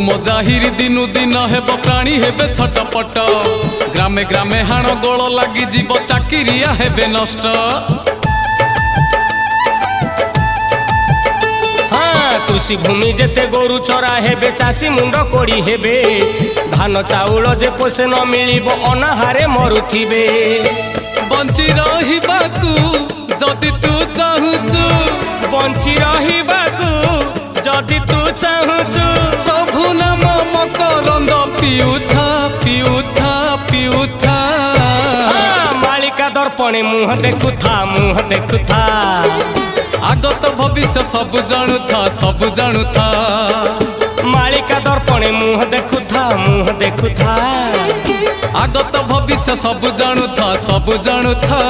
मजाहिर दिनु दिन हेब प्राणी हेबे छटपट ग्रामे ग्रामे हाण गोल लगी जीव चाकिरिया हेबे नष्ट। कृषि भूमि जेते गोरु चरा हेबे चाषी मुंड कोड़ी हेबे धान चाउल जे पोषे न मिलिब अनाहारे मरुथिबे। बंची रहिबाकू जदि तू चाहुचु बंची रहिबाकू जदि तू चाहुचु प्रभु नाम मकरंद पिउथा पिउथा पिउथा। मालिका दर्पणे मुह देखुथा मुह देखुथा आगत भविष्य सब जानुथा सब जानुथा। मालिका दर्पणे मुह देखुथा मुह देखुथा आगत भविष्य सब जानुथा सब जानुथा।